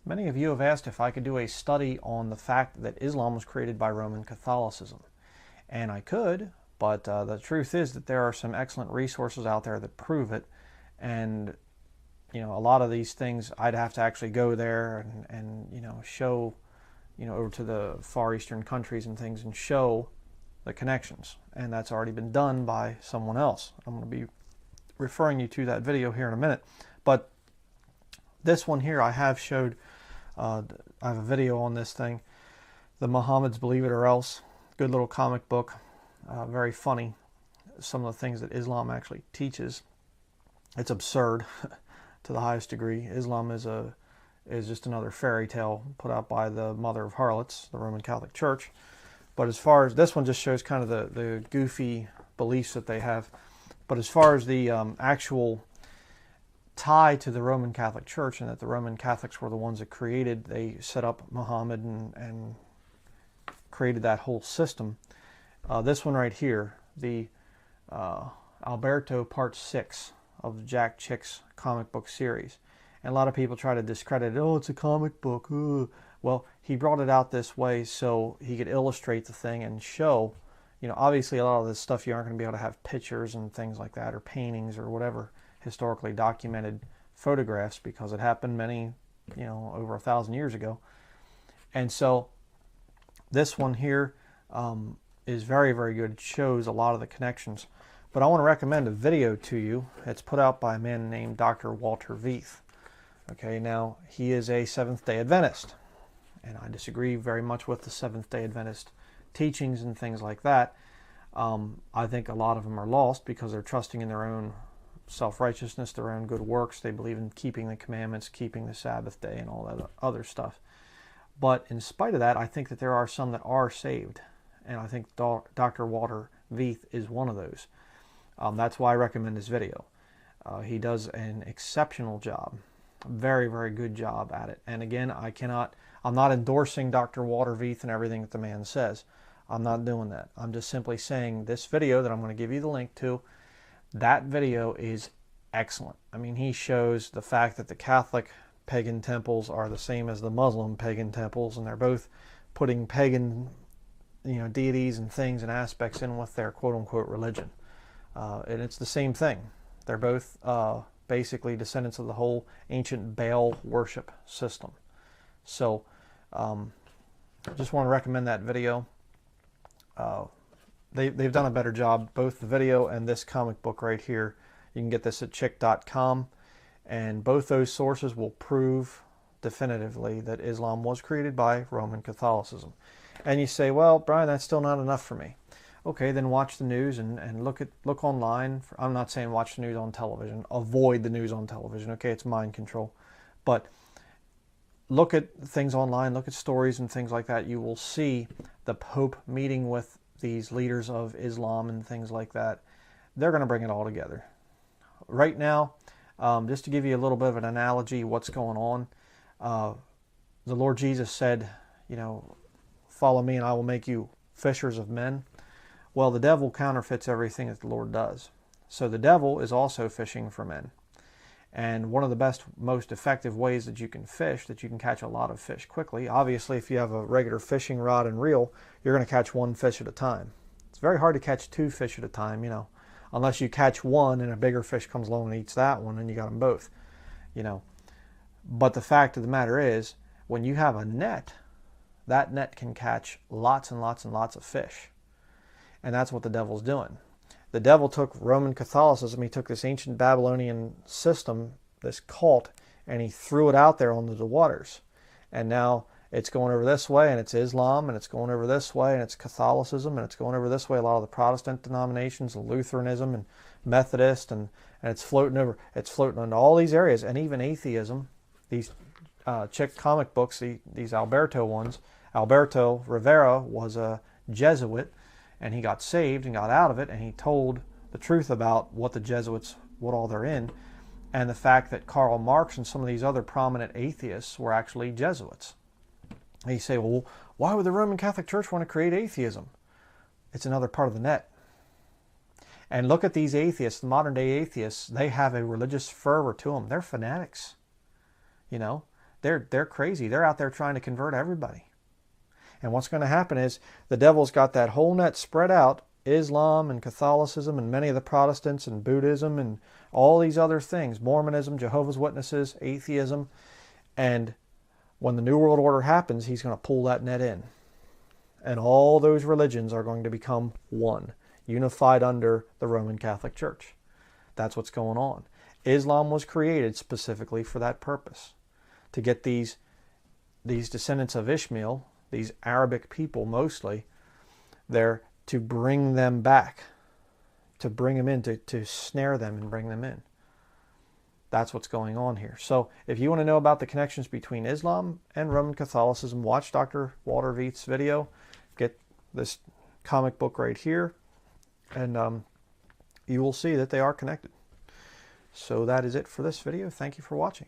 Many of you have asked if I could do a study on the fact that Islam was created by Roman Catholicism. And I could, but the truth is that there are some excellent resources out there that prove it. And, a lot of these things I'd have to actually go there and show, over to the Far Eastern countries and things and show the connections. And that's already been done by someone else. I'm going to be referring you to that video here in a minute. But this one here I have showed, I have a video on this thing, the Muhammad's Believe It or Else. Good little comic book, very funny. Some of the things that Islam actually teaches. It's absurd to the highest degree. Islam is just another fairy tale put out by the mother of harlots, the Roman Catholic Church. But as far as this one just shows kind of the goofy beliefs that they have. But as far as the actual tie to the Roman Catholic Church, and that the Roman Catholics were the ones that they set up Muhammad and created that whole system. This one right here, the Alberto Part 6 of the Jack Chick's comic book series. And a lot of people try to discredit it. Oh, it's a comic book. Ugh. Well, he brought it out this way so he could illustrate the thing and show, obviously a lot of this stuff you aren't going to be able to have pictures and things like that, or paintings or whatever, historically documented photographs, because it happened many, over 1,000 years ago. And so this one here is very, very good. It shows a lot of the connections. But I want to recommend a video to you. It's put out by a man named Dr. Walter Veith. Okay, now he is a Seventh-day Adventist, and I disagree very much with the Seventh-day Adventist teachings and things like that. I think a lot of them are lost because they're trusting in their own self-righteousness, their own good works. They believe in keeping the commandments, keeping the Sabbath day, and all that other stuff. But in spite of that, I think that there are some that are saved, and I think Dr. Walter Veith is one of those. That's why I recommend this video. He does an exceptional job, a very, very good job at it. And again, I'm not endorsing Dr. Walter Veith and everything that the man says. I'm not doing that. I'm just simply saying this video that I'm going to give you the link to, that video is excellent. I mean, he shows the fact that the Catholic pagan temples are the same as the Muslim pagan temples, and they're both putting pagan, deities and things and aspects in with their quote-unquote religion. And it's the same thing. They're both basically descendants of the whole ancient Baal worship system. So, just want to recommend that video. They've done a better job, both the video and this comic book right here. You can get this at chick.com, and both those sources will prove definitively that Islam was created by Roman Catholicism. And you say, well, Brian, that's still not enough for me. Okay, then watch the news and look online. I'm not saying watch the news on television. Avoid the news on television. Okay, it's mind control. But look at things online, look at stories and things like that. You will see the Pope meeting with these leaders of Islam and things like that. They're going to bring it all together. Right now, just to give you a little bit of an analogy, what's going on, the Lord Jesus said, follow me and I will make you fishers of men. Well, the devil counterfeits everything that the Lord does. So the devil is also fishing for men. And one of the best, most effective ways that you can fish, that you can catch a lot of fish quickly, obviously if you have a regular fishing rod and reel, you're going to catch one fish at a time. It's very hard to catch two fish at a time, unless you catch one and a bigger fish comes along and eats that one and you got them both, But the fact of the matter is, when you have a net, that net can catch lots and lots and lots of fish. And that's what the devil's doing. The devil took Roman Catholicism, he took this ancient Babylonian system, this cult, and he threw it out there onto the waters. And now it's going over this way, and it's Islam, and it's going over this way, and it's Catholicism, and it's going over this way, a lot of the Protestant denominations, Lutheranism, and Methodist, and it's floating into all these areas, and even atheism. These chick comic books, these Alberto ones, Alberto Rivera was a Jesuit, and he got saved and got out of it, and he told the truth about what the Jesuits, what all they're in, and the fact that Karl Marx and some of these other prominent atheists were actually Jesuits. And you say, well, why would the Roman Catholic Church want to create atheism? It's another part of the net. And look at these atheists, the modern day atheists, they have a religious fervor to them. They're fanatics. they're crazy. They're out there trying to convert everybody. And what's going to happen is the devil's got that whole net spread out, Islam and Catholicism and many of the Protestants and Buddhism and all these other things, Mormonism, Jehovah's Witnesses, atheism. And when the New World Order happens, he's going to pull that net in. And all those religions are going to become one, unified under the Roman Catholic Church. That's what's going on. Islam was created specifically for that purpose, to get these descendants of Ishmael, these Arabic people mostly, there to bring them back, to bring them in, to snare them and bring them in. That's what's going on here. So if you want to know about the connections between Islam and Roman Catholicism, watch Dr. Walter Veith's video. Get this comic book right here, and you will see that they are connected. So that is it for this video. Thank you for watching.